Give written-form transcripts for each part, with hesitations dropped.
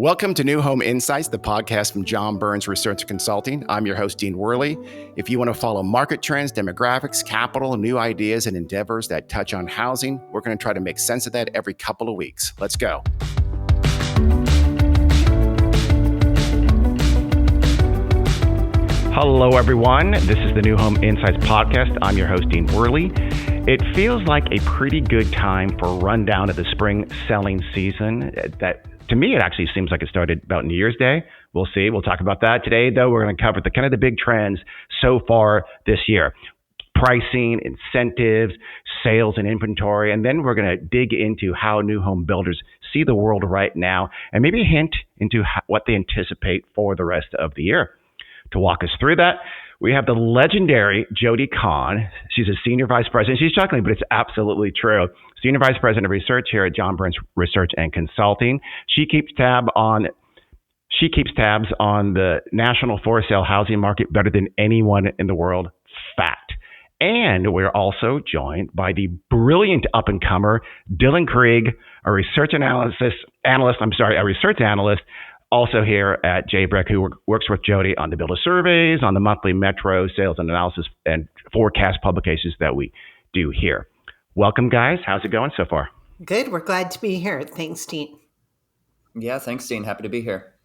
Welcome to New Home Insights, the podcast from John Burns Research Consulting. I'm your host, Dean Worley. If you want to follow market trends, demographics, capital, new ideas, and endeavors that touch on housing, we're going to try to make sense of that every couple of weeks. Let's go. Hello, everyone. This is the New Home Insights podcast. I'm your host, Dean Worley. It feels like a pretty good time for a rundown of the spring selling season. That, to me, it actually seems like it started about New Year's Day. We'll see. We'll talk about that today, though. We're going to cover the big trends so far this year: pricing, incentives, sales, and inventory. And then we're going to dig into how new home builders see the world right now, and maybe a hint into what they anticipate for the rest of the year. To walk us through that, we have the legendary Jody Kahn. She's a senior vice president. She's chuckling, but it's absolutely true. Senior vice president of research here at John Burns Research and Consulting. She keeps tabs on the national for sale housing market better than anyone in the world. Fact. And we're also joined by the brilliant up-and-comer Dillan Krieg, a research analyst, also here at JBREC, who works with Jody on the builder surveys, on the monthly Metro sales and analysis and forecast publications that we do here. Welcome, guys. How's it going so far? Good. We're glad to be here. Thanks, Dean. Yeah, thanks, Dean. Happy to be here.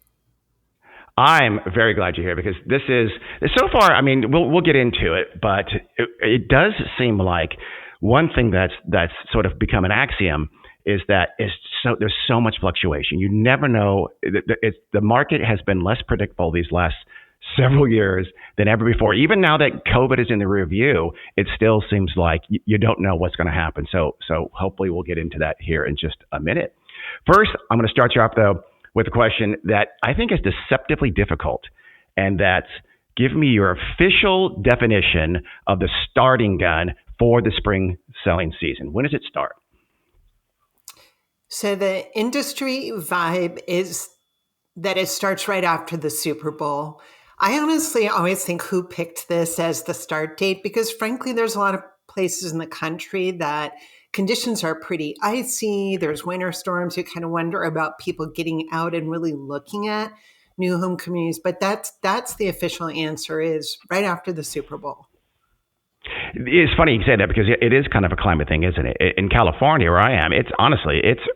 I'm very glad you're here because this is, so far, I mean, we'll get into it, but it does seem like one thing that's sort of become an axiom is that there's so much fluctuation. You never know. The market has been less predictable these last several years than ever before. Even now that COVID is in the rear view, it still seems like you don't know what's going to happen. So hopefully we'll get into that here in just a minute. First, I'm going to start you off, though, with a question that I think is deceptively difficult, and that's: give me your official definition of the starting gun for the spring selling season. When does it start? So the industry vibe is that it starts right after the Super Bowl. I honestly always think, who picked this as the start date? Because frankly, there's a lot of places in the country that conditions are pretty icy. There's winter storms. You kind of wonder about people getting out and really looking at new home communities. But that's the official answer, is right after the Super Bowl. It's funny you say that because it is kind of a climate thing, isn't it? In California, where I am, it's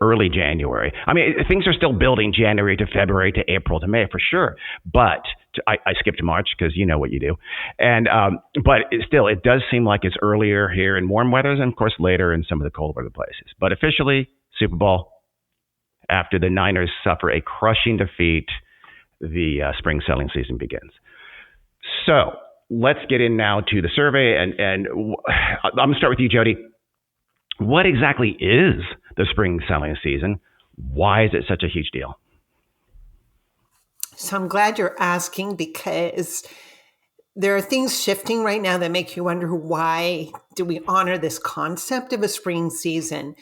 early January. I mean, things are still building January to February to April to May for sure. But I skipped March because you know what you do. And but it does seem like it's earlier here in warm weather and, of course, later in some of the cold weather places. But officially, Super Bowl, after the Niners suffer a crushing defeat, the spring selling season begins. So let's get in now to the survey, and I'm going to start with you, Jody. What exactly is the spring selling season? Why is it such a huge deal? So I'm glad you're asking, because there are things shifting right now that make you wonder, why do we honor this concept of a spring season?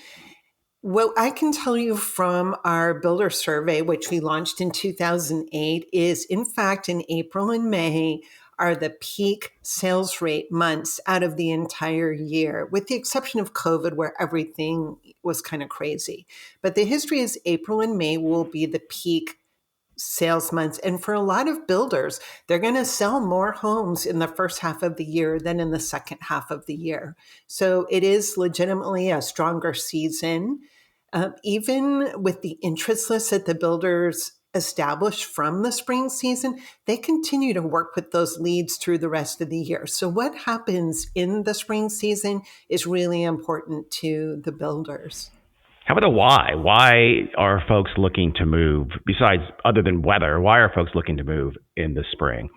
What I can tell you from our builder survey, which we launched in 2008, is in fact in April and May are the peak sales rate months out of the entire year, with the exception of COVID, where everything was kind of crazy. But the history is April and May will be the peak sales months. And for a lot of builders, they're going to sell more homes in the first half of the year than in the second half of the year. So it is legitimately a stronger season. Even with the interest list that the builders established from the spring season, they continue to work with those leads through the rest of the year. So what happens in the spring season is really important to the builders. How about the why? Why are folks looking to move, besides other than weather? Why are folks looking to move in the spring?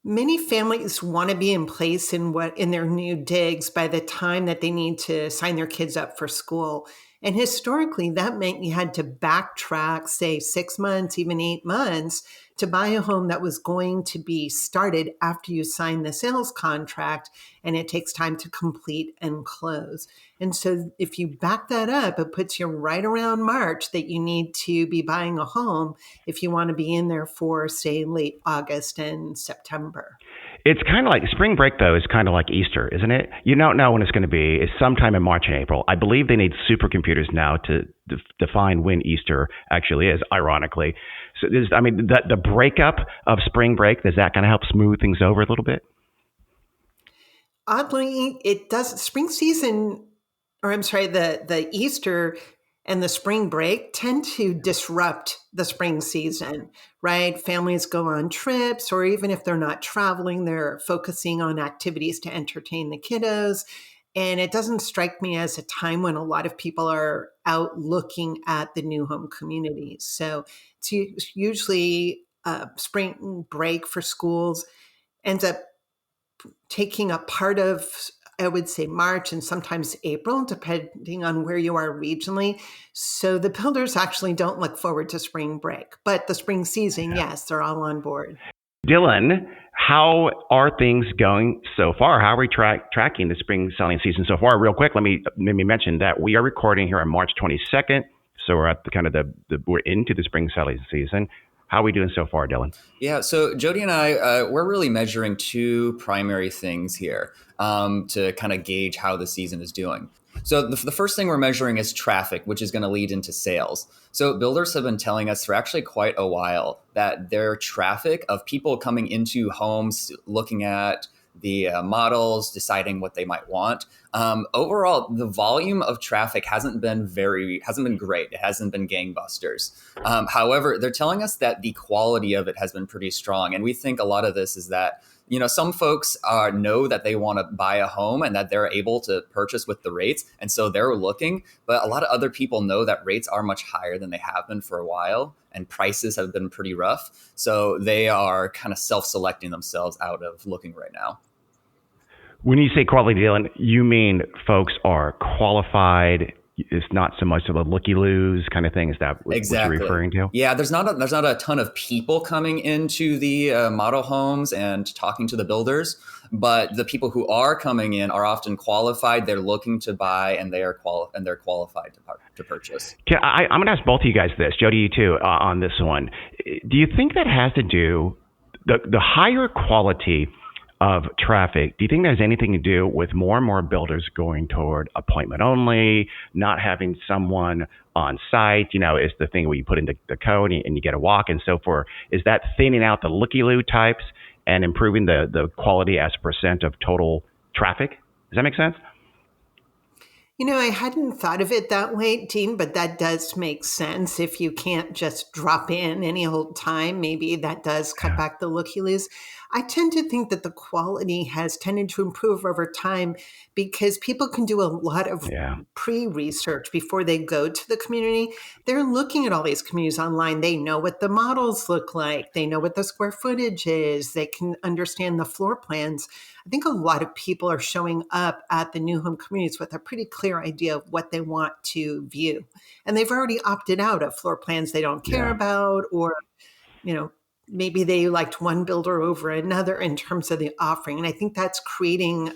Many families want to be in place in their new digs by the time that they need to sign their kids up for school. And historically, that meant you had to backtrack, say, 6 months, even 8 months, to buy a home that was going to be started after you sign the sales contract, and it takes time to complete and close. And so if you back that up, it puts you right around March that you need to be buying a home if you want to be in there for, say, late August and September. It's kind of like spring break, though, is kind of like Easter, isn't it? You don't know when it's going to be. It's sometime in March and April. I believe they need supercomputers now to define when Easter actually is, ironically. So, the breakup of spring break, does that kind of help smooth things over a little bit? Oddly, it does. Spring season, or I'm sorry, the Easter and the spring break tend to disrupt the spring season, right? Families go on trips, or even if they're not traveling, they're focusing on activities to entertain the kiddos. And it doesn't strike me as a time when a lot of people are out looking at the new home communities. So it's usually spring break for schools ends up taking a part of, I would say, March and sometimes April, depending on where you are regionally. So the builders actually don't look forward to spring break, but the spring season, yes, they're all on board. Dillan, how are things going so far? How are we tracking the spring selling season so far? Real quick, let me mention that we are recording here on March 22nd. So we're at we're into the spring selling season. How are we doing so far, Dillan? Yeah, so Jody and I, we're really measuring two primary things here to kind of gauge how the season is doing. So the first thing we're measuring is traffic, which is going to lead into sales. So builders have been telling us for actually quite a while that their traffic of people coming into homes, looking at the models, deciding what they might want. Overall, the volume of traffic hasn't been great. It hasn't been gangbusters. However, they're telling us that the quality of it has been pretty strong. And we think a lot of this is that, some folks know that they want to buy a home and that they're able to purchase with the rates. And so they're looking, but a lot of other people know that rates are much higher than they have been for a while and prices have been pretty rough. So they are kind of self-selecting themselves out of looking right now. When you say quality, Dillan, you mean folks are qualified. It's not so much of a looky-loos kind of thing. Is that what you're referring to? Yeah, there's not a ton of people coming into the model homes and talking to the builders, but the people who are coming in are often qualified. They're looking to buy, and they're qualified to purchase. I'm going to ask both of you guys this, Jody, you too, on this one. Do you think that has to do the higher quality of traffic? Do you think that has anything to do with more and more builders going toward appointment only, not having someone on site? It's the thing where you put in the code and you get a walk and so forth. Is that thinning out the looky-loo types and improving the quality as a percent of total traffic? Does that make sense? I hadn't thought of it that way, Dean, but that does make sense. If you can't just drop in any old time, maybe that does cut back the looky-loos. I tend to think that the quality has tended to improve over time because people can do a lot of pre-research before they go to the community. They're looking at all these communities online. They know what the models look like. They know what the square footage is. They can understand the floor plans. I think a lot of people are showing up at the new home communities with a pretty clear idea of what they want to view. And they've already opted out of floor plans they don't care about, or, maybe they liked one builder over another in terms of the offering. And I think that's creating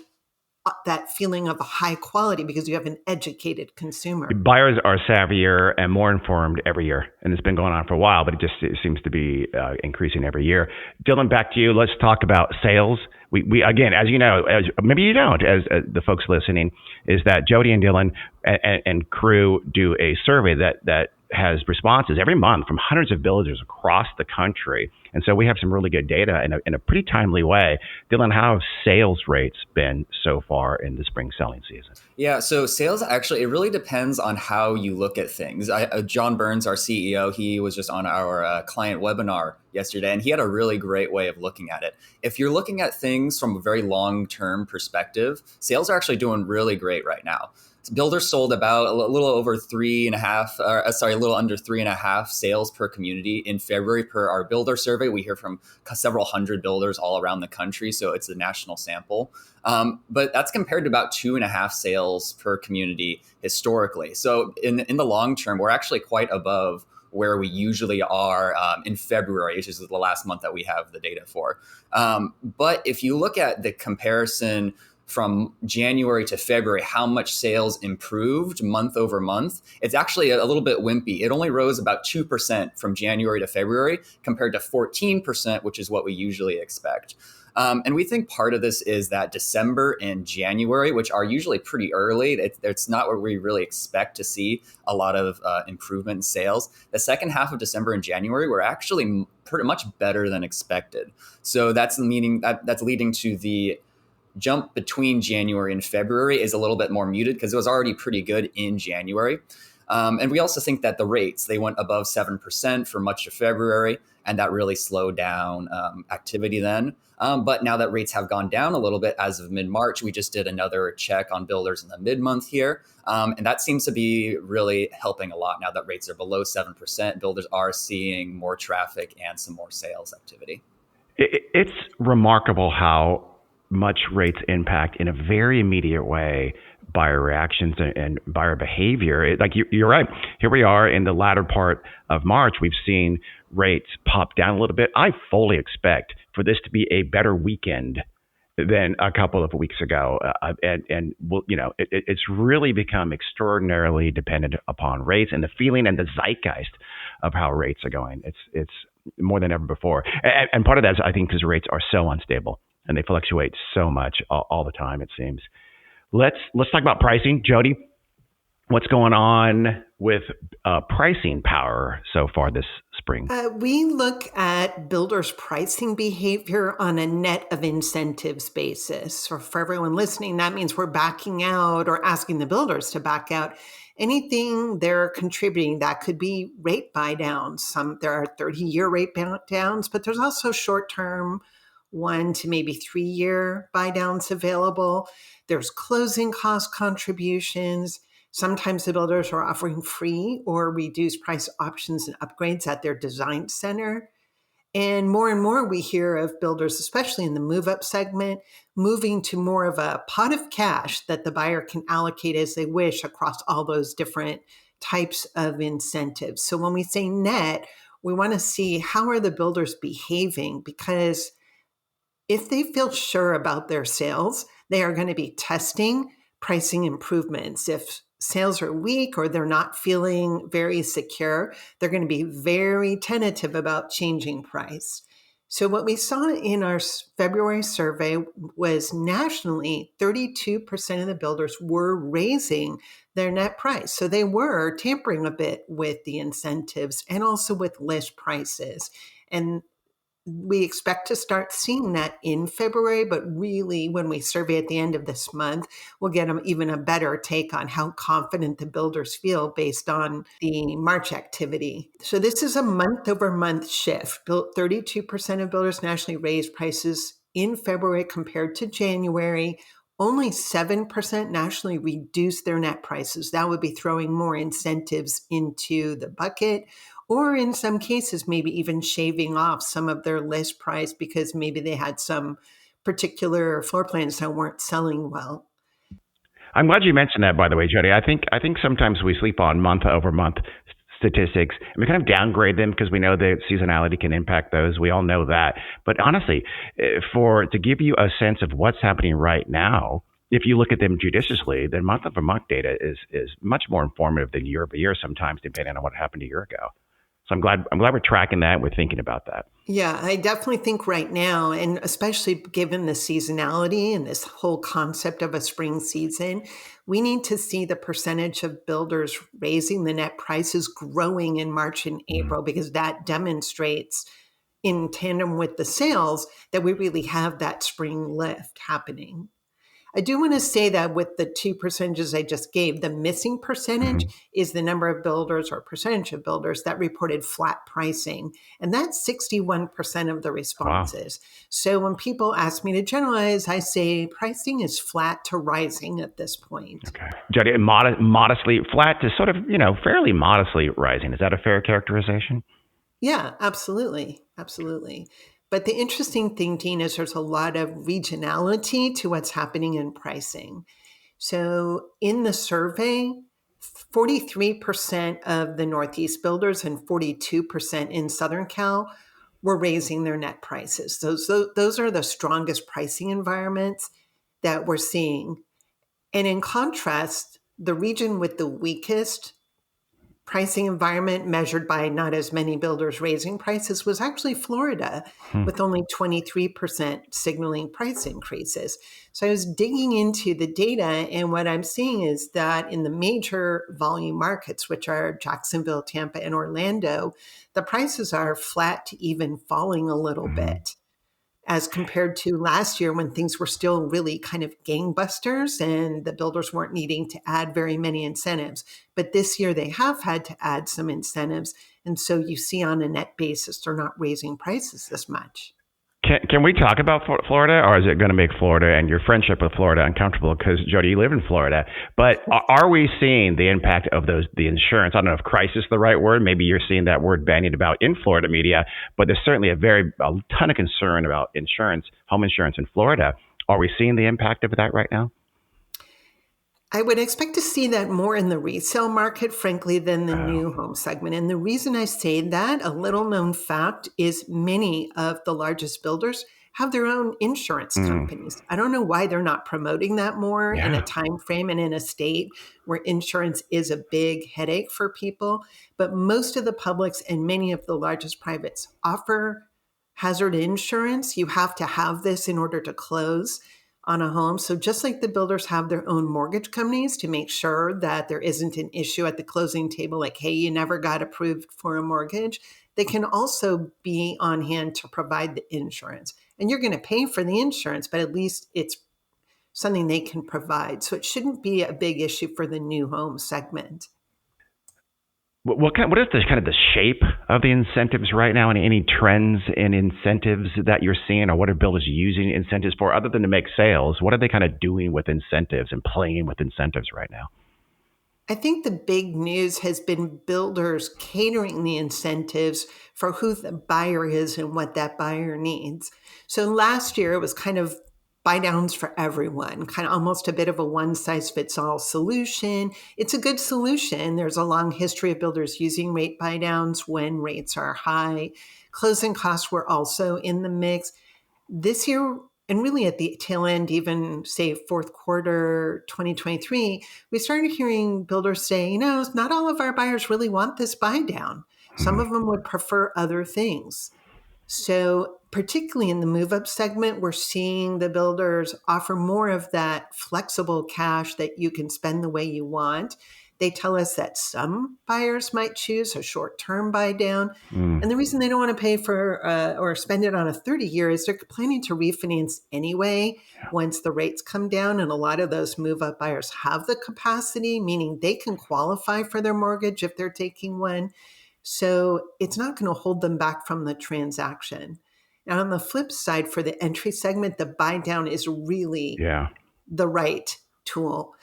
that feeling of a high quality because you have an educated consumer. Buyers are savvier and more informed every year. And it's been going on for a while, but it seems to be increasing every year. Dillan, back to you. Let's talk about sales. We again, as you know, maybe you don't, as the folks listening, is that Jody and Dillan and crew do a survey that has responses every month from hundreds of builders across the country. And so we have some really good data in a pretty timely way. Dillan, how have sales rates been so far in the spring selling season? Yeah, so sales actually, it really depends on how you look at things. John Burns, our CEO, he was just on our client webinar yesterday, and he had a really great way of looking at it. If you're looking at things from a very long-term perspective, sales are actually doing really great right now. Builders sold about a little under 3.5 sales per community in February per our builder survey. We hear from several hundred builders all around the country, so it's a national sample. But that's compared to about 2.5 sales per community historically. So in the long term, we're actually quite above where we usually are in February, which is the last month that we have the data for. But if you look at the comparison from January to February, how much sales improved month over month, it's actually a little bit wimpy. It only rose about 2% from January to February compared to 14%, which is what we usually expect. And we think part of this is that December and January, which are usually pretty early, it's not where we really expect to see a lot of improvement in sales. The second half of December and January were actually pretty much better than expected. So that's leading to the jump between January and February is a little bit more muted because it was already pretty good in January. And we also think that the rates, they went above 7% for much of February, and that really slowed down activity then. But now that rates have gone down a little bit as of mid-March, we just did another check on builders in the mid-month here. And that seems to be really helping a lot now that rates are below 7%. Builders are seeing more traffic and some more sales activity. It's remarkable how much rates impact in a very immediate way buyer reactions and buyer behavior. Like you're right. Here we are in the latter part of March. We've seen rates pop down a little bit. I fully expect for this to be a better weekend than a couple of weeks ago. It's really become extraordinarily dependent upon rates and the feeling and the zeitgeist of how rates are going. It's more than ever before. And part of that is, I think, because rates are so unstable and they fluctuate so much all the time, it seems. Let's talk about pricing. Jody, what's going on with pricing power so far this spring? We look at builders' pricing behavior on a net of incentives basis. So for everyone listening, that means we're backing out or asking the builders to back out anything they're contributing. That could be rate buy downs. There are 30-year rate buy downs, but there's also short-term 1 to maybe 3-year buy downs available. There's closing cost contributions. Sometimes the builders are offering free or reduced price options and upgrades at their design center. And more we hear of builders, especially in the move-up segment, moving to more of a pot of cash that the buyer can allocate as they wish across all those different types of incentives. So when we say net, we want to see how are the builders behaving, because if they feel sure about their sales, they are going to be testing pricing improvements. If sales are weak or they're not feeling very secure, they're going to be very tentative about changing price. So what we saw in our February survey was nationally, 32% of the builders were raising their net price. So they were tampering a bit with the incentives and also with list prices. And we expect to start seeing that in February, but really when we survey at the end of this month, we'll get even a better take on how confident the builders feel based on the March activity. So this is a month over month shift. 32% of builders nationally raised prices in February compared to January. Only 7% nationally reduced their net prices. That would be throwing more incentives into the bucket, or in some cases, maybe even shaving off some of their list price because maybe they had some particular floor plans that weren't selling well. I'm glad you mentioned that, by the way, Jody. I think sometimes we sleep on month over month statistics and we kind of downgrade them because we know that seasonality can impact those. We all know that. But honestly, to give you a sense of what's happening right now, if you look at them judiciously, then month over month data is much more informative than year over year sometimes, depending on what happened a year ago. So I'm glad we're tracking that. We're thinking about that. Yeah, I definitely think right now, and especially given the seasonality and this whole concept of a spring season, we need to see the percentage of builders raising the net prices growing in March and April, because that demonstrates in tandem with the sales that we really have that spring lift happening. I do want to say that with the 2 percentages I just gave, the missing percentage is the number of builders or percentage of builders that reported flat pricing. And that's 61% of the responses. Wow. So when people ask me to generalize, I say pricing is flat to rising at this point. Okay. Jody, modestly flat to sort of, fairly modestly rising. Is that a fair characterization? Yeah, absolutely. Absolutely. But the interesting thing, Dean, is there's a lot of regionality to what's happening in pricing. So in the survey, 43% of the Northeast builders and 42% in Southern Cal were raising their net prices. Those are the strongest pricing environments. that we're seeing. And in contrast, the region with the weakest pricing environment measured by not as many builders raising prices was actually Florida, with only 23% signaling price increases. So I was digging into the data, and what I'm seeing is that in the major volume markets, which are Jacksonville, Tampa, and Orlando, the prices are flat to even falling a little bit, as compared to last year when things were still really kind of gangbusters and the builders weren't needing to add very many incentives. But this year they have had to add some incentives. And so you see on a net basis, they're not raising prices this much. Can we talk about Florida, or is it going to make Florida and your friendship with Florida uncomfortable? Because, Jody, you live in Florida. But are we seeing the impact of the insurance? I don't know if crisis is the right word. Maybe you're seeing that word bandied about in Florida media. But there's certainly a ton of concern about insurance, home insurance in Florida. Are we seeing the impact of that right now? I would expect to see that more in the resale market, frankly, than the new home segment. And the reason I say that, a little known fact, is many of the largest builders have their own insurance companies. I don't know why they're not promoting that more in a time frame and in a state where insurance is a big headache for people. But most of the publics and many of the largest privates offer hazard insurance. You have to have this in order to close on a home. So just like the builders have their own mortgage companies to make sure that there isn't an issue at the closing table, like, hey, you never got approved for a mortgage, they can also be on hand to provide the insurance. And you're going to pay for the insurance, but at least it's something they can provide. So it shouldn't be a big issue for the new home segment. What is the shape of the incentives right now, and any trends in incentives that you're seeing, or what are builders using incentives for other than to make sales? What are they kind of doing with incentives and playing with incentives right now? I think the big news has been builders catering the incentives for who the buyer is and what that buyer needs. So last year it was kind of buy downs for everyone, kind of almost a bit of a one size fits all solution. It's a good solution. There's a long history of builders using rate buy downs when rates are high. Closing costs were also in the mix. This year, and really at the tail end, even say fourth quarter 2023, we started hearing builders say, not all of our buyers really want this buy down. Some of them would prefer other things. So particularly in the move-up segment, we're seeing the builders offer more of that flexible cash that you can spend the way you want. They tell us that some buyers might choose a short-term buy down. And the reason they don't want to pay for or spend it on a 30-year is they're planning to refinance anyway once the rates come down. And a lot of those move-up buyers have the capacity, meaning they can qualify for their mortgage if they're taking one. So it's not going to hold them back from the transaction. And on the flip side, for the entry segment, the buy down is really the right tool.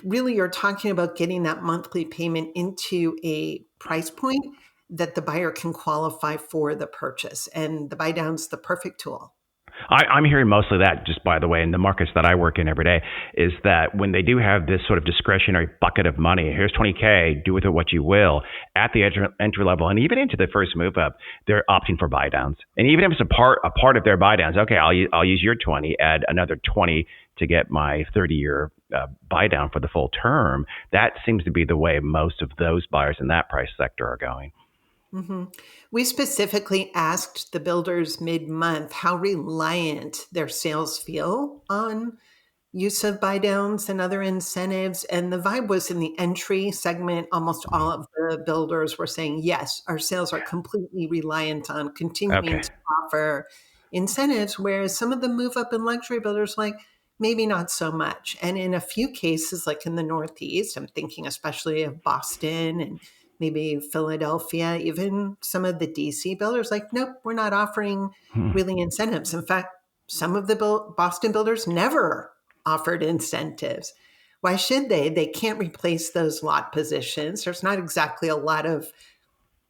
Really, you're talking about getting that monthly payment into a price point that the buyer can qualify for the purchase. And the buy down's the perfect tool. I'm hearing mostly that, just by the way, in the markets that I work in every day, is that when they do have this sort of discretionary bucket of money, here's $20K, do with it what you will, at the entry level and even into the first move up, they're opting for buy downs. And even if it's a part of their buy downs, okay, I'll use your 20, add another 20 to get my 30-year buy down for the full term. That seems to be the way most of those buyers in that price sector are going. Mm-hmm. We specifically asked the builders mid-month how reliant their sales feel on use of buy downs and other incentives. And the vibe was in the entry segment, almost all of the builders were saying, yes, our sales are completely reliant on continuing to offer incentives, whereas some of the move up and luxury builders, like, maybe not so much. And in a few cases, like in the Northeast, I'm thinking especially of Boston and maybe Philadelphia, even some of the DC builders, like, nope, we're not offering really incentives. In fact, some of the Boston builders never offered incentives. Why should they? They can't replace those lot positions. There's not exactly a lot of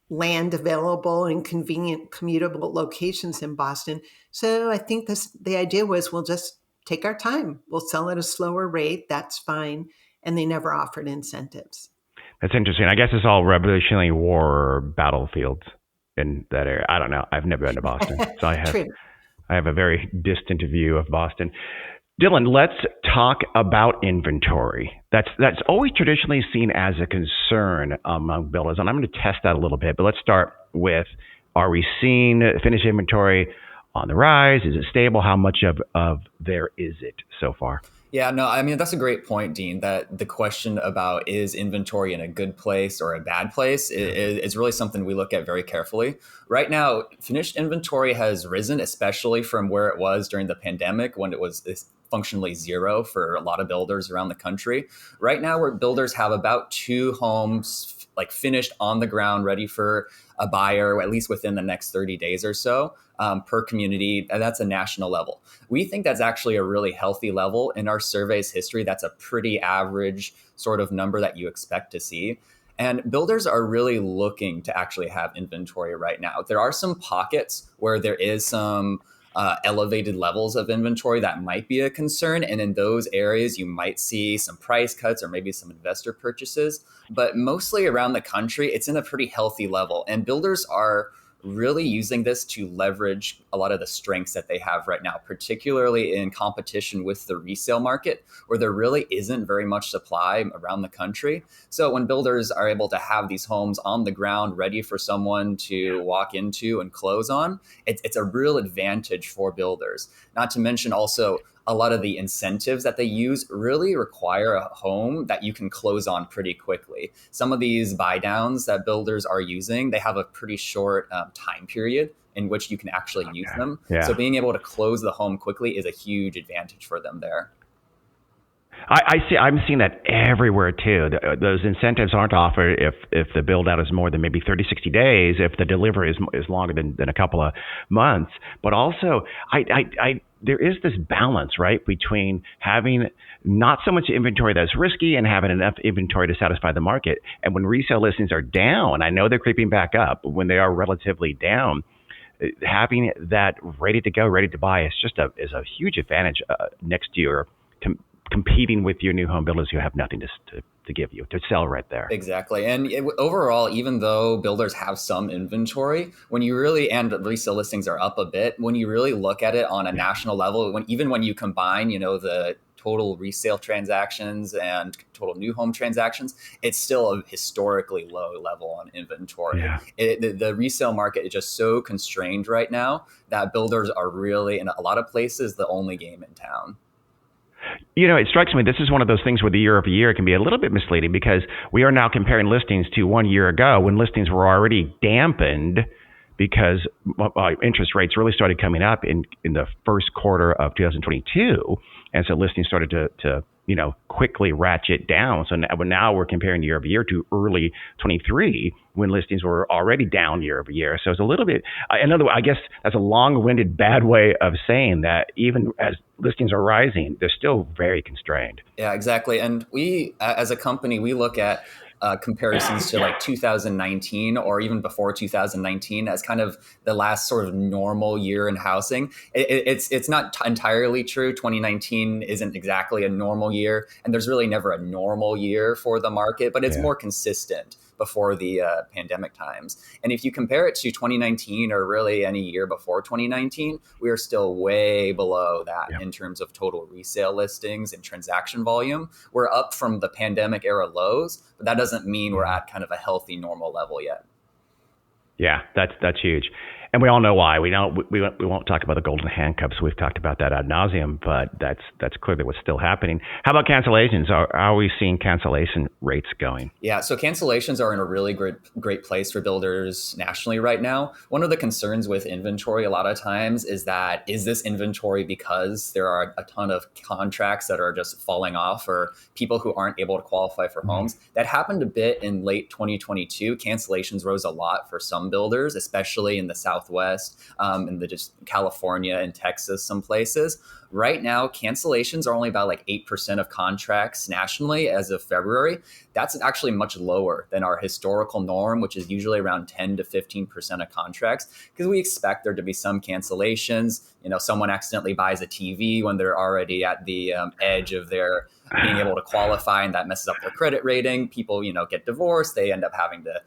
land available in convenient commutable locations in Boston. So I think the idea was, we'll just take our time. We'll sell at a slower rate. That's fine. And they never offered incentives. That's interesting. I guess it's all Revolutionary War battlefields in that area. I don't know. I've never been to Boston, so I have a very distant view of Boston. Dillan, let's talk about inventory. That's always traditionally seen as a concern among builders, and I'm going to test that a little bit. But let's start with: are we seeing finished inventory on the rise? Is it stable? How much of there is it so far? Yeah, no, I mean, that's a great point, Dean, that the question about is inventory in a good place or a bad place is really something we look at very carefully. Right now, finished inventory has risen, especially from where it was during the pandemic when it was functionally zero for a lot of builders around the country. Right now, where builders have about 2 homes like finished on the ground, ready for a buyer, at least within the next 30 days or so per community. And that's a national level. We think that's actually a really healthy level. In our survey's history, that's a pretty average sort of number that you expect to see. And builders are really looking to actually have inventory right now. There are some pockets where there is some elevated levels of inventory that might be a concern. And in those areas, you might see some price cuts or maybe some investor purchases. But mostly around the country, it's in a pretty healthy level. And builders are really using this to leverage a lot of the strengths that they have right now, particularly in competition with the resale market, where there really isn't very much supply around the country. So when builders are able to have these homes on the ground ready for someone to walk into and close on, it's a real advantage for builders. Not to mention also a lot of the incentives that they use really require a home that you can close on pretty quickly. Some of these buy downs that builders are using, they have a pretty short time period in which you can actually use them. Yeah. So being able to close the home quickly is a huge advantage for them there. I'm seeing that everywhere too. Those incentives aren't offered if the build out is more than maybe 30, 60 days, if the delivery is longer than a couple of months. But also, there is this balance, right, between having not so much inventory that's risky and having enough inventory to satisfy the market. And when resale listings are down, I know they're creeping back up, but when they are relatively down, having that ready to go, ready to buy is a huge advantage next to your competing with your new home builders who have nothing to give you, to sell right there. Exactly. And overall, even though builders have some inventory, when you really, and resale listings are up a bit, when you really look at it on a national level, even when you combine, the total resale transactions and total new home transactions, it's still a historically low level on inventory. Yeah. The resale market is just so constrained right now that builders are really, in a lot of places, the only game in town. It strikes me this is one of those things where the year over year can be a little bit misleading because we are now comparing listings to 1 year ago when listings were already dampened because interest rates really started coming up in the first quarter of 2022. And so listings started to quickly ratchet down. So now we're comparing year over year to early 23 when listings were already down year over year. So it's a little bit, I guess that's a long-winded bad way of saying that even as listings are rising, they're still very constrained. Yeah, exactly. And we, as a company, we look at comparisons to like 2019 or even before 2019 as kind of the last sort of normal year in housing. It's not entirely true. 2019 isn't exactly a normal year, and there's really never a normal year for the market, but it's more consistent before the pandemic times. And if you compare it to 2019 or really any year before 2019, we are still way below that in terms of total resale listings and transaction volume. We're up from the pandemic era lows, but that doesn't mean we're at kind of a healthy normal level yet. Yeah, that's huge. And we all know why. We won't talk about the golden handcuffs. We've talked about that ad nauseum, but that's clearly what's still happening. How about cancellations? Are we seeing cancellation rates going? Yeah, so cancellations are in a really great place for builders nationally right now. One of the concerns with inventory a lot of times is this inventory because there are a ton of contracts that are just falling off or people who aren't able to qualify for homes? That happened a bit in late 2022. Cancellations rose a lot for some builders, especially in the Southwest, in just California and Texas, some places. Right now, cancellations are only about like 8% of contracts nationally as of February. That's actually much lower than our historical norm, which is usually around 10 to 15% of contracts, because we expect there to be some cancellations. Someone accidentally buys a TV when they're already at the edge of their being able to qualify, and that messes up their credit rating. People, get divorced. They end up having to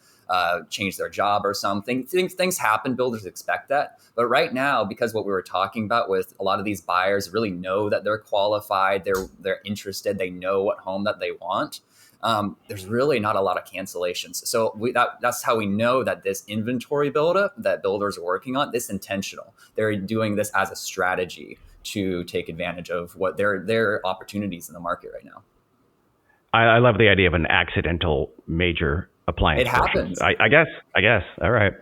change their job or something. Things happen. Builders expect that. But right now, because what we were talking about with a lot of these buyers really know that they're qualified, they're interested, they know what home that they want. There's really not a lot of cancellations. So that's how we know that this inventory buildup that builders are working on, this intentional. They're doing this as a strategy to take advantage of what their opportunities in the market right now. I love the idea of an accidental major appliance. It happens. I guess. All right.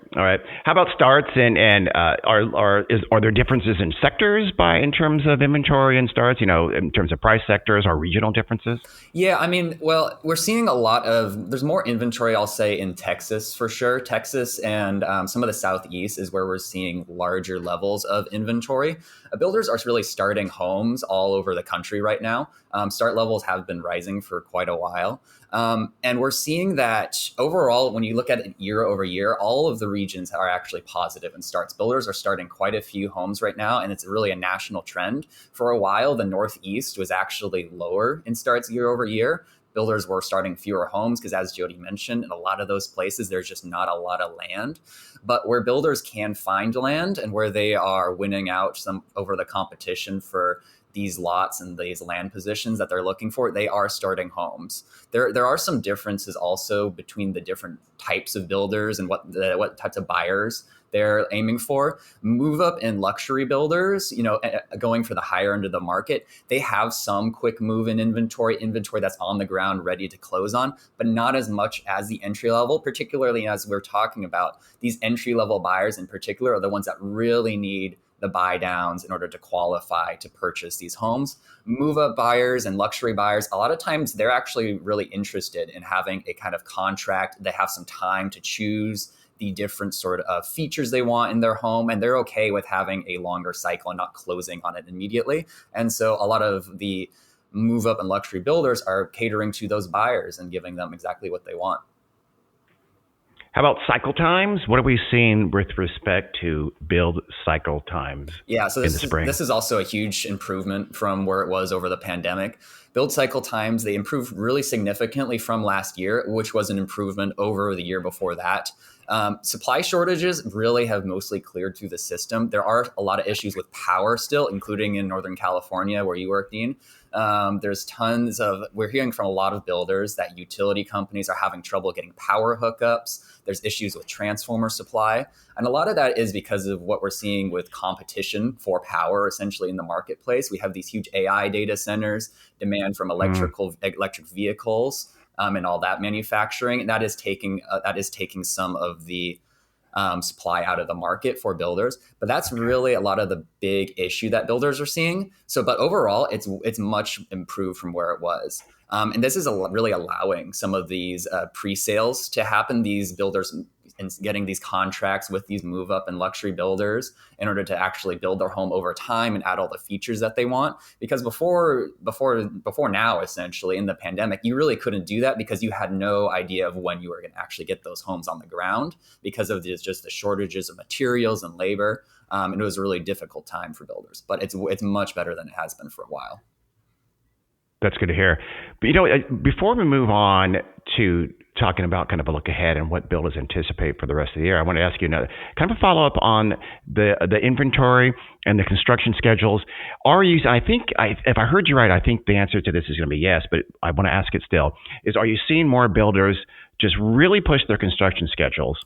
How about starts and are there differences in sectors in terms of inventory and starts? In terms of price sectors, or regional differences? Yeah, I mean, well, we're seeing there's more inventory, I'll say, in Texas for sure. Texas and some of the Southeast is where we're seeing larger levels of inventory. Builders are really starting homes all over the country right now. Start levels have been rising for quite a while. And we're seeing that overall, when you look at it year over year, all of the regions are actually positive in starts. Builders are starting quite a few homes right now, and it's really a national trend. For a while, the Northeast was actually lower in starts year over year. Builders were starting fewer homes because, as Jody mentioned, in a lot of those places, there's just not a lot of land. But where builders can find land and where they are winning out over the competition for these lots and these land positions that they're looking for, they are starting homes. There are some differences also between the different types of builders and what types of buyers they're aiming for. Move up and luxury builders, going for the higher end of the market, they have some quick move in inventory that's on the ground ready to close on, but not as much as the entry level, particularly as we're talking about. These entry level buyers in particular are the ones that really need the buy downs in order to qualify to purchase these homes. Move up buyers and luxury buyers, a lot of times they're actually really interested in having a kind of contract. They have some time to choose the different sort of features they want in their home, and they're okay with having a longer cycle and not closing on it immediately. And so a lot of the move up and luxury builders are catering to those buyers and giving them exactly what they want. How about cycle times? What are we seeing with respect to build cycle times in the spring? This is also a huge improvement from where it was over the pandemic. Build cycle times, they improved really significantly from last year, which was an improvement over the year before that. Supply shortages really have mostly cleared through the system. There are a lot of issues with power still, including in Northern California where you work, Dean. We're hearing from a lot of builders that utility companies are having trouble getting power hookups. There's issues with transformer supply. And a lot of that is because of what we're seeing with competition for power, essentially in the marketplace. We have these huge AI data centers, demand from electric vehicles, and all that manufacturing. And that is taking some of the supply out of the market for builders. But that's really a lot of the big issue that builders are seeing. But overall, it's much improved from where it was. And this is really allowing some of these pre-sales to happen. These builders and getting these contracts with these move up and luxury builders in order to actually build their home over time and add all the features that they want. Because before now, essentially in the pandemic, you really couldn't do that because you had no idea of when you were going to actually get those homes on the ground because of just the shortages of materials and labor. And it was a really difficult time for builders, but it's much better than it has been for a while. That's good to hear. But before we move on to talking about kind of a look ahead and what builders anticipate for the rest of the year, I want to ask you another kind of a follow up on the inventory and the construction schedules. If I heard you right, I think the answer to this is going to be yes, but I want to ask it still. Are you seeing more builders just really push their construction schedules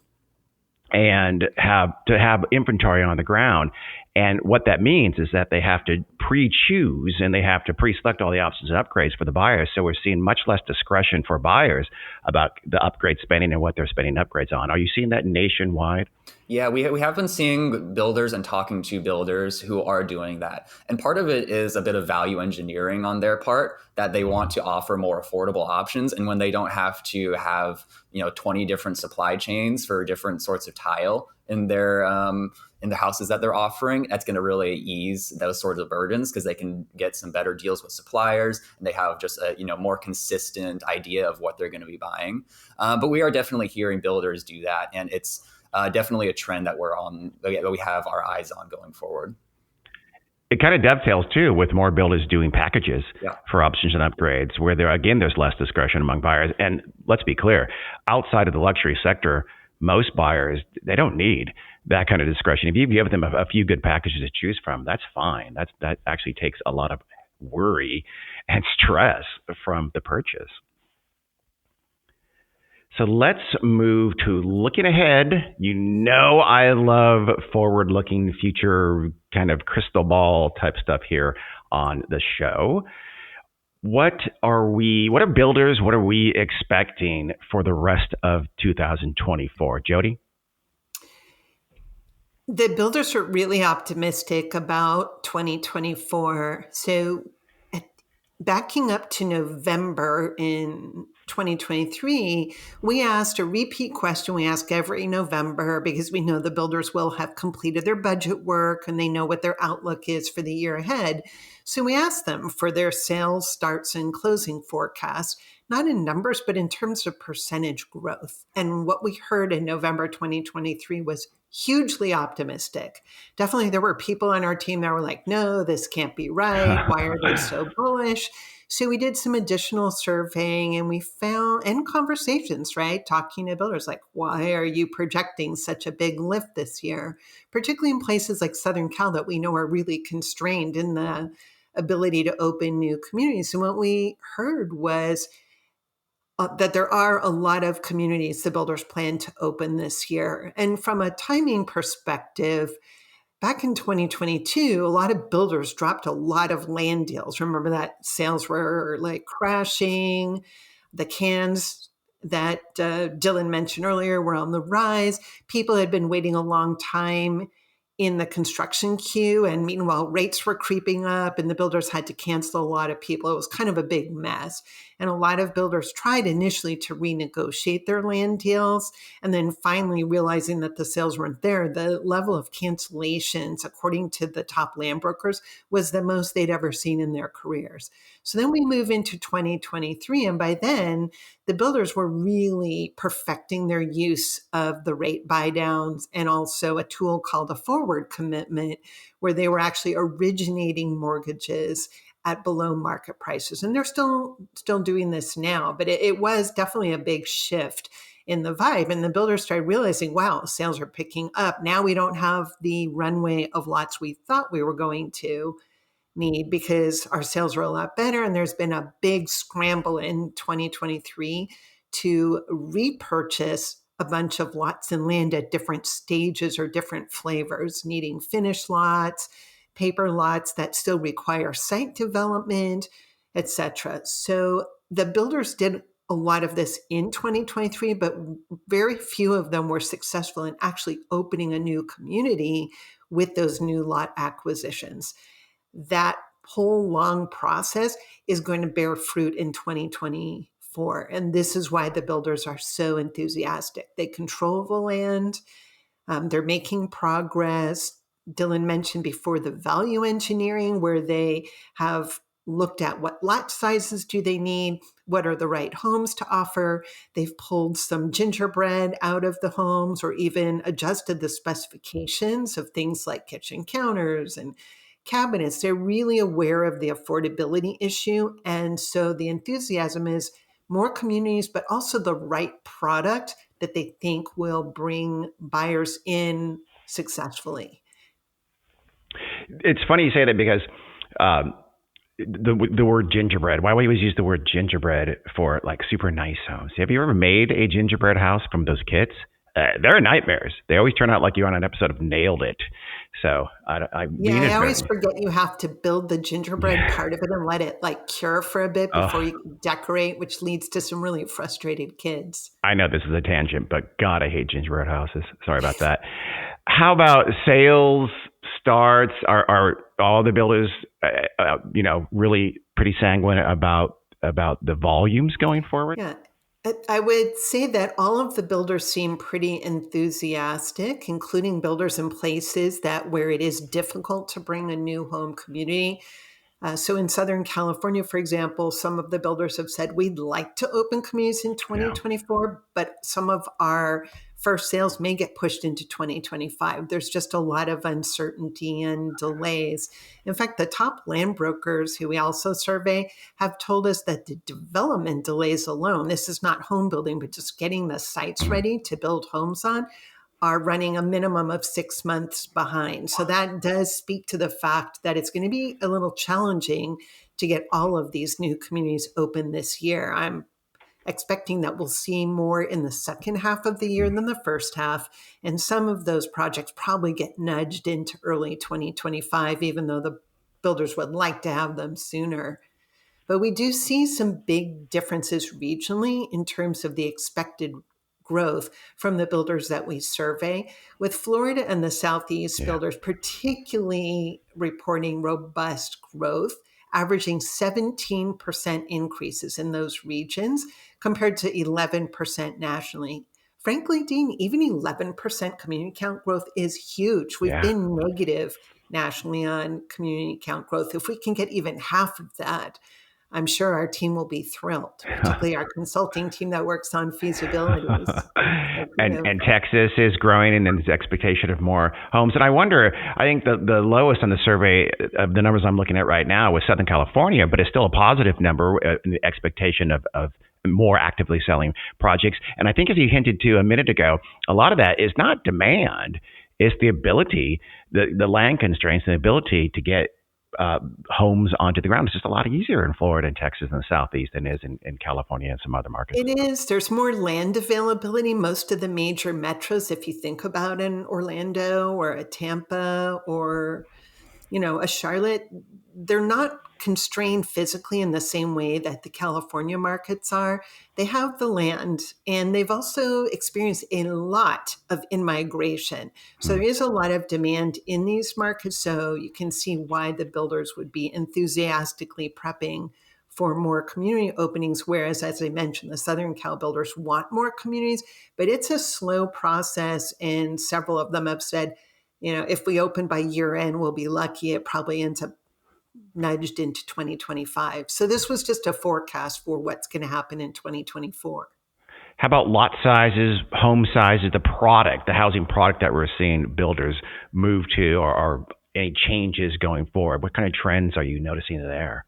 and have inventory on the ground? And what that means is that they have to pre-choose and they have to pre-select all the options and upgrades for the buyers. So we're seeing much less discretion for buyers about the upgrade spending and what they're spending upgrades on. Are you seeing that nationwide? Yeah, we have been seeing builders and talking to builders who are doing that. And part of it is a bit of value engineering on their part, that they want to offer more affordable options. And when they don't have to have 20 different supply chains for different sorts of tile in the houses that they're offering, that's going to really ease those sorts of burdens because they can get some better deals with suppliers and they have just a more consistent idea of what they're going to be buying. But we are definitely hearing builders do that, and it's definitely a trend that we have our eyes on going forward. It kind of dovetails too with more builders doing packages for options and upgrades, where there's less discretion among buyers. And let's be clear, outside of the luxury sector, most buyers, they don't need that kind of discretion. If you give them a few good packages to choose from, that's fine. That actually takes a lot of worry and stress from the purchase. So let's move to looking ahead. You know I love forward-looking, future kind of crystal ball type stuff here on the show. What are we expecting for the rest of 2024? Jody? The builders are really optimistic about 2024. So backing up to November in 2023, we asked a repeat question we ask every November because we know the builders will have completed their budget work and they know what their outlook is for the year ahead. So we asked them for their sales, starts, and closing forecast, not in numbers, but in terms of percentage growth. And what we heard in November 2023 was hugely optimistic. Definitely there were people on our team that were like, no, this can't be right. Why are they so bullish? So we did some additional surveying and we found, and conversations, right? Talking to builders like, why are you projecting such a big lift this year? Particularly in places like Southern Cal that we know are really constrained in the ability to open new communities. And what we heard was that there are a lot of communities the builders plan to open this year. And from a timing perspective, back in 2022, a lot of builders dropped a lot of land deals. Remember that sales were like crashing. The cans that Dillan mentioned earlier were on the rise. People had been waiting a long time in the construction queue. And meanwhile, rates were creeping up and the builders had to cancel a lot of people. It was kind of a big mess. And a lot of builders tried initially to renegotiate their land deals. And then finally realizing that the sales weren't there, the level of cancellations, according to the top land brokers, was the most they'd ever seen in their careers. So then we move into 2023. And by then, the builders were really perfecting their use of the rate buy downs and also a tool called a forward commitment, where they were actually originating mortgages at below market prices. And they're still doing this now, but it was definitely a big shift in the vibe. And the builders started realizing, wow, sales are picking up. Now we don't have the runway of lots we thought we were going to need because our sales are a lot better. And there's been a big scramble in 2023 to repurchase a bunch of lots and land at different stages or different flavors, needing finished lots, paper lots that still require site development, etc. So the builders did a lot of this in 2023, but very few of them were successful in actually opening a new community with those new lot acquisitions. That whole long process is going to bear fruit in 2024. And this is why the builders are so enthusiastic. They control the land. They're making progress. Dillan mentioned before the value engineering, where they have looked at what lot sizes do they need, what are the right homes to offer. They've pulled some gingerbread out of the homes or even adjusted the specifications of things like kitchen counters and cabinets. They're really aware of the affordability issue. And so the enthusiasm is more communities, but also the right product that they think will bring buyers in successfully. It's funny you say that because the word gingerbread, why we always use the word gingerbread for like super nice homes. Have you ever made a gingerbread house from those kits? They're nightmares. They always turn out like you're on an episode of Nailed It. So I always forget you have to build the gingerbread part of it and let it like cure for a bit before you can decorate, which leads to some really frustrated kids. I know this is a tangent, but God, I hate gingerbread houses. Sorry about that. How about sales starts? Are all the builders, really pretty sanguine about the volumes going forward? Yeah. I would say that all of the builders seem pretty enthusiastic, including builders in places where it is difficult to bring a new home community. So in Southern California, for example, some of the builders have said we'd like to open communities in 2024, but some of our first sales may get pushed into 2025. There's just a lot of uncertainty and delays. In fact, the top land brokers who we also survey have told us that the development delays alone, this is not home building, but just getting the sites ready to build homes on, are running a minimum of 6 months behind. So that does speak to the fact that it's going to be a little challenging to get all of these new communities open this year. I'm expecting that we'll see more in the second half of the year than the first half. And some of those projects probably get nudged into early 2025, even though the builders would like to have them sooner. But we do see some big differences regionally in terms of the expected growth from the builders that we survey, with Florida and the Southeast builders particularly reporting robust growth, averaging 17% increases in those regions compared to 11% nationally. Frankly, Dean, even 11% community count growth is huge. We've been negative nationally on community count growth. If we can get even half of that, I'm sure our team will be thrilled, particularly our consulting team that works on feasibilities. And Texas is growing, and there's expectation of more homes. And I wonder, I think the lowest on the survey of the numbers I'm looking at right now was Southern California, but it's still a positive number in the expectation of more actively selling projects. And I think, as you hinted to a minute ago, a lot of that is not demand, it's the ability, the land constraints, and the ability to get homes onto the ground. It's just a lot easier in Florida and Texas and the Southeast than it is in California and some other markets. It is. There's more land availability. Most of the major metros, if you think about an Orlando or a Tampa or, a Charlotte, they're not constrained physically in the same way that the California markets are. They have the land, and they've also experienced a lot of in-migration. So there is a lot of demand in these markets. So you can see why the builders would be enthusiastically prepping for more community openings, whereas, as I mentioned, the Southern Cal builders want more communities, but it's a slow process, and several of them have said, if we open by year end, we'll be lucky. It probably ends up nudged into 2025. So this was just a forecast for what's going to happen in 2024. How about lot sizes, home sizes, the housing product that we're seeing builders move to, or any changes going forward? What kind of trends are you noticing there?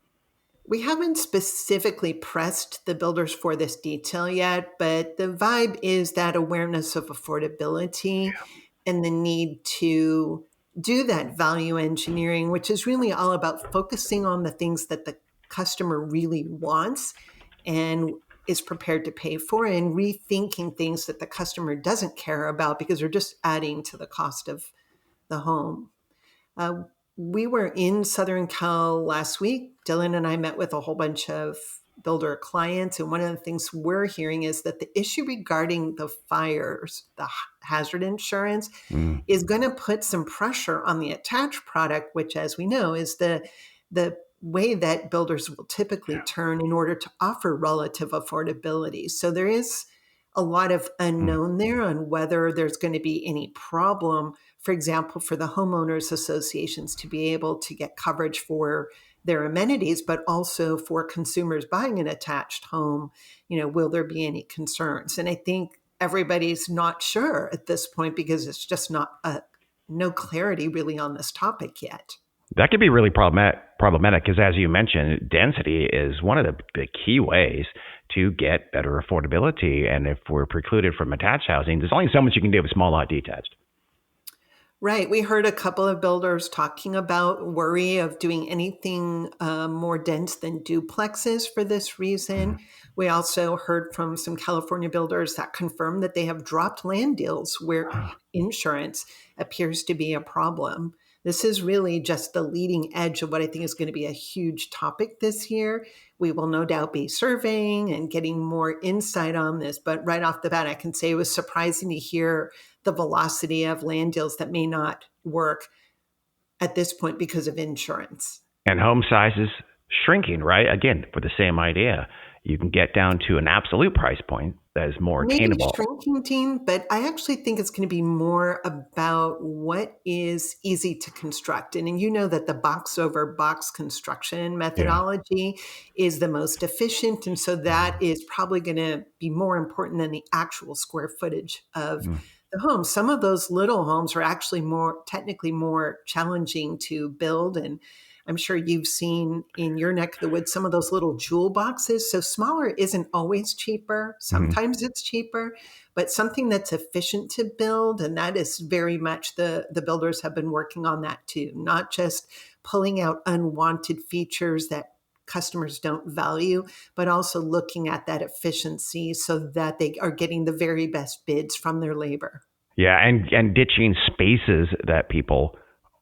We haven't specifically pressed the builders for this detail yet, but the vibe is that awareness of affordability and the need to do that value engineering, which is really all about focusing on the things that the customer really wants and is prepared to pay for, and rethinking things that the customer doesn't care about because they're just adding to the cost of the home. We were in Southern Cal last week. Dillan and I met with a whole bunch of builder clients. And one of the things we're hearing is that the issue regarding the fires, the hazard insurance, is going to put some pressure on the attached product, which, as we know, is the way that builders will typically turn in order to offer relative affordability. So there is a lot of unknown there on whether there's going to be any problem, for example, for the homeowners associations to be able to get coverage for their amenities, but also for consumers buying an attached home, will there be any concerns? And I think everybody's not sure at this point because it's just no clarity really on this topic yet. That could be really problematic because, as you mentioned, density is one of the key ways to get better affordability. And if we're precluded from attached housing, there's only so much you can do with small lot detached. Right. We heard a couple of builders talking about worry of doing anything more dense than duplexes for this reason. We also heard from some California builders that confirmed that they have dropped land deals where insurance appears to be a problem. This is really just the leading edge of what I think is going to be a huge topic this year. We will no doubt be surveying and getting more insight on this. But right off the bat, I can say it was surprising to hear the velocity of land deals that may not work at this point because of insurance. And home sizes shrinking, right? Again, for the same idea. You can get down to an absolute price point that is more Maybe attainable. shrinking, Dean, but I actually think it's going to be more about what is easy to construct. And you know that the box over box construction Yeah. methodology is the most efficient. And so that is probably going to be more important than the actual square footage of Mm. the home. Some of those little homes are actually more technically more challenging to build. And I'm sure you've seen in your neck of the woods some of those little jewel boxes. So smaller isn't always cheaper. Mhm. Sometimes it's cheaper, but something that's efficient to build. And that is very much the builders have been working on that too, not just pulling out unwanted features that customers don't value, but also looking at that efficiency so that they are getting the very best bids from their labor. Yeah, and ditching spaces that people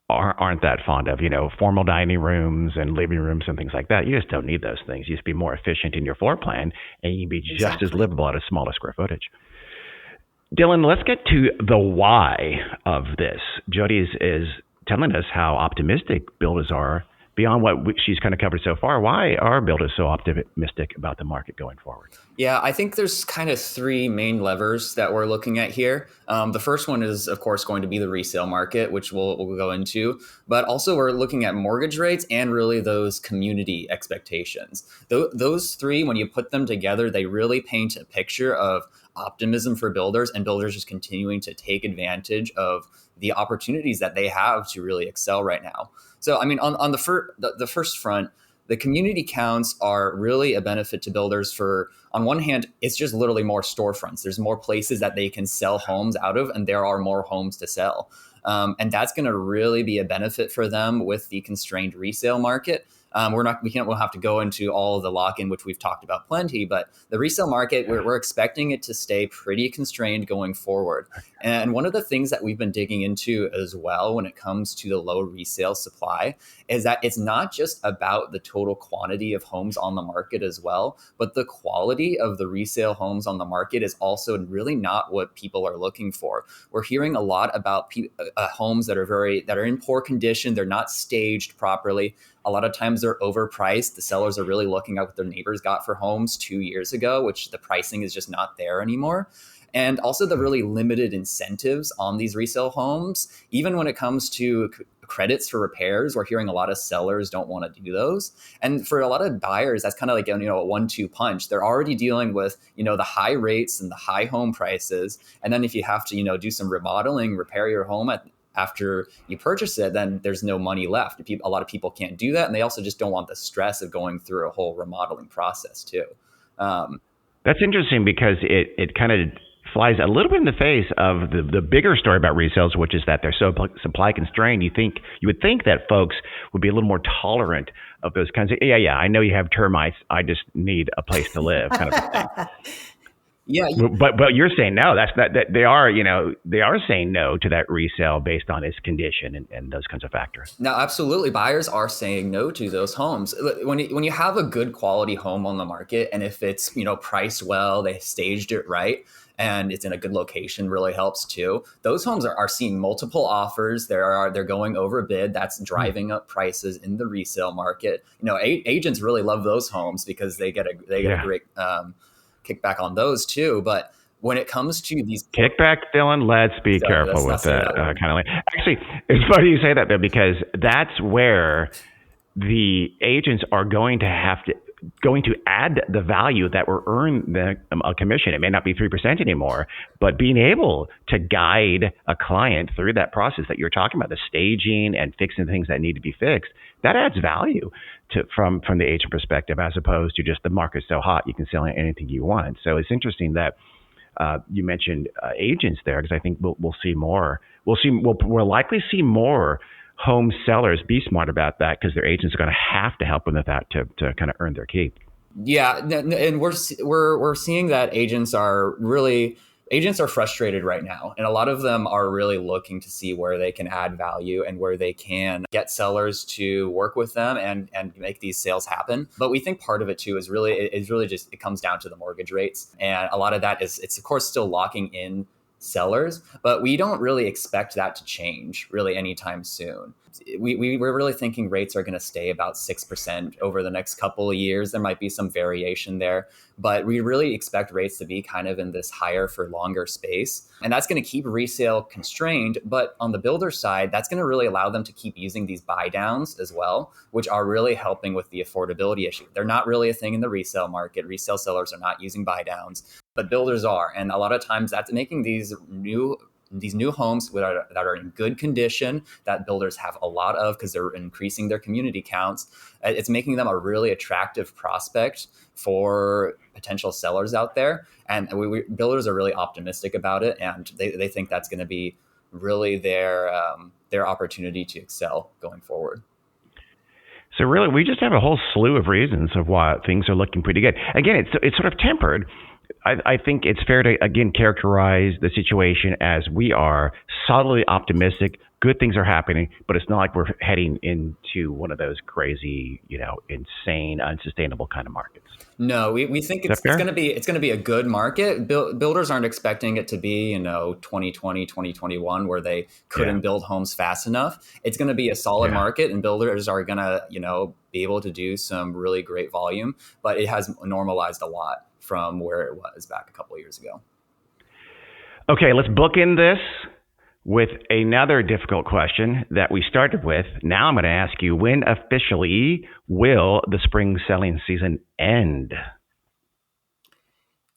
aren't that fond of, formal dining rooms and living rooms and things like that. You just don't need those things. You just be more efficient in your floor plan, and you can be just as Exactly. livable at a smaller square footage. Dylan, let's get to the why of this. Jody is telling us how optimistic builders are beyond what she's kind of covered so far. Why are builders so optimistic about the market going forward? Yeah, I think there's kind of three main levers that we're looking at here. The first one is, of course, going to be the resale market, which we'll go into. But also we're looking at mortgage rates and really those community expectations. Those three, when you put them together, they really paint a picture of optimism for builders, and builders just continuing to take advantage of the opportunities that they have to really excel right now. So, I mean, on the first front, the community counts are really a benefit to builders for, on one hand, it's just literally more storefronts. There's more places that they can sell homes out of, and there are more homes to sell. And that's going to really be a benefit for them with the constrained resale market. We'll have to go into all of the lock-in, which we've talked about plenty, but the resale market, we're expecting it to stay pretty constrained going forward. And one of the things that we've been digging into as well when it comes to the low resale supply is that it's not just about the total quantity of homes on the market as well, but the quality of the resale homes on the market is also really not what people are looking for. We're hearing a lot about homes that are in poor condition. They're not staged properly. A lot of times they're overpriced. The sellers are really looking at what their neighbors got for homes 2 years ago, which the pricing is just not there anymore. And also the really limited incentives on these resale homes. Even when it comes to credits for repairs, we're hearing a lot of sellers don't want to do those. And for a lot of buyers, that's kind of like a 1-2 punch. They're already dealing with the high rates and the high home prices. And then if you have to do some remodeling, repair your home after you purchase it, then there's no money left. A lot of people can't do that. And they also just don't want the stress of going through a whole remodeling process too. That's interesting because it kind of flies a little bit in the face of the bigger story about resales, which is that they're so supply constrained. You would think that folks would be a little more tolerant of those kinds of, I know you have termites, I just need a place to live kind of a thing. Yeah, but you're saying no. That they are saying no to that resale based on its condition and those kinds of factors. No, absolutely. Buyers are saying no to those homes. When you have a good quality home on the market, and if it's priced well, they staged it right, and it's in a good location, really helps too. Those homes are seeing multiple offers. They're going over bid. That's driving up prices in the resale market. Agents really love those homes because they get a great kickback on those too. But when it comes to these kickback, Dylan, let's be careful with that kind of like. Actually, it's funny you say that though, because that's where the agents are going to add the value that will earn a commission. It may not be 3% anymore, but being able to guide a client through that process that you're talking about, the staging and fixing things that need to be fixed, that adds value from the agent perspective, as opposed to just the market's so hot you can sell anything you want. So it's interesting that you mentioned agents there, because I think we'll see more. We'll likely see more home sellers be smart about that, because their agents are going to have to help them with that to kind of earn their keep. Yeah, and we're seeing that agents are frustrated right now, and a lot of them are really looking to see where they can add value and where they can get sellers to work with them and make these sales happen. But we think part of it too is really just it comes down to the mortgage rates, and a lot of that it's of course still locking in sellers, but we don't really expect that to change really anytime soon. We're really thinking rates are going to stay about 6% over the next couple of years. There might be some variation there, but we really expect rates to be kind of in this higher for longer space. And that's going to keep resale constrained. But on the builder side, that's going to really allow them to keep using these buy downs as well, which are really helping with the affordability issue. They're not really a thing in the resale market. Resale sellers are not using buy downs, but builders are. And a lot of times that's making these new homes that are in good condition, that builders have a lot of because they're increasing their community counts. It's making them a really attractive prospect for potential sellers out there. And builders are really optimistic about it. And they think that's going to be really their opportunity to excel going forward. So really, we just have a whole slew of reasons of why things are looking pretty good. Again, it's sort of tempered. I think it's fair to, again, characterize the situation as we are solidly optimistic. Good things are happening, but it's not like we're heading into one of those crazy, insane, unsustainable kind of markets. No, we think it's going to be a good market. Builders aren't expecting it to be, 2020, 2021, where they couldn't build homes fast enough. It's going to be a solid market, and builders are going to, be able to do some really great volume, but it has normalized a lot from where it was back a couple of years ago. Okay, let's bookend this with another difficult question that we started with. Now I'm going to ask you, when officially will the spring selling season end?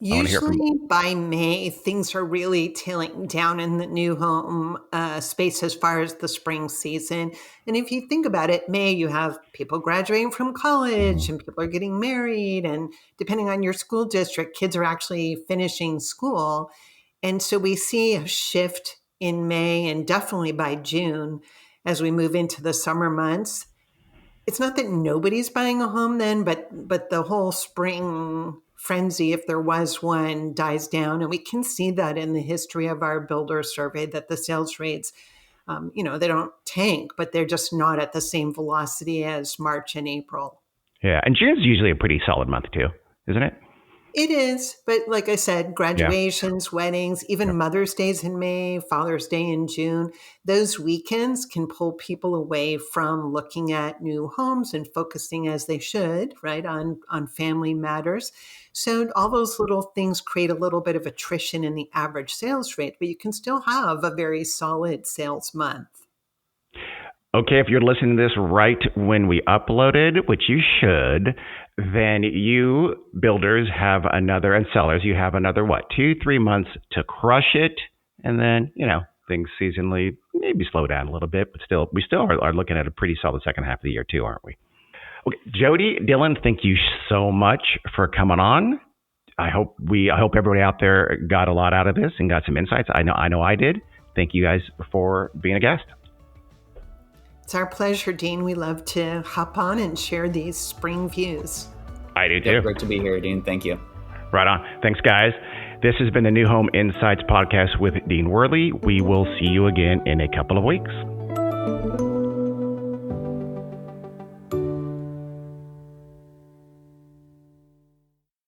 Usually by May, things are really tailing down in the new home space as far as the spring season. And if you think about it, May, you have people graduating from college and people are getting married. And depending on your school district, kids are actually finishing school. And so we see a shift in May and definitely by June as we move into the summer months. It's not that nobody's buying a home then, but the whole spring frenzy, if there was one, dies down. And we can see that in the history of our builder survey, that the sales rates, they don't tank, but they're just not at the same velocity as March and April. Yeah. And June's usually a pretty solid month too, isn't it? It is. But like I said, graduations, weddings, even Mother's Day's in May, Father's Day in June, those weekends can pull people away from looking at new homes and focusing as they should, right, on family matters. So all those little things create a little bit of attrition in the average sales rate, but you can still have a very solid sales month. Okay, if you're listening to this right when we uploaded, which you should, then you builders have another, and sellers, you have another, 2-3 months to crush it. And then, things seasonally maybe slow down a little bit, but we still are looking at a pretty solid second half of the year too, aren't we? Okay, Jody, Dillan, thank you so much for coming on. I hope everybody out there got a lot out of this and got some insights. I know I did. Thank you guys for being a guest. It's our pleasure, Dean. We love to hop on and share these spring views. I do too. Yeah, great to be here, Dean. Thank you. Right on. Thanks, guys. This has been the New Home Insights podcast with Dean Worley. We will see you again in a couple of weeks.